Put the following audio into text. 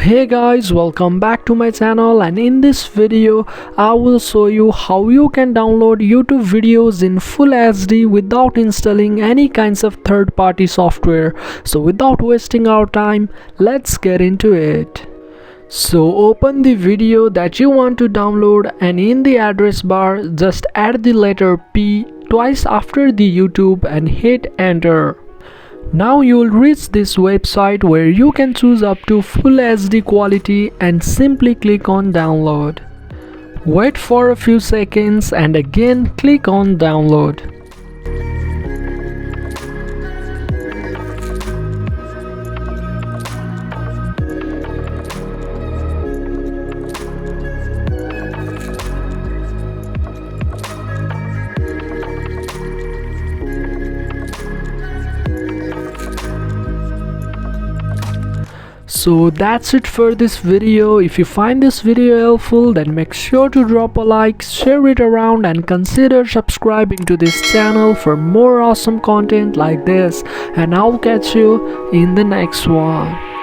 Hey guys, welcome back to my channel, and in this video I will show you how you can download YouTube videos in full HD without installing any kinds of third-party software. So without wasting our time, let's get into it. So open the video that you want to download, and in the address bar just add the letter P twice after the YouTube and hit enter. Now you will reach this website where you can choose up to full HD quality and simply click on download. Wait for a few seconds and again click on download. So that's it for this video. If you find this video helpful, then make sure to drop a like, share it around, and consider subscribing to this channel for more awesome content like this. And I'll catch you in the next one.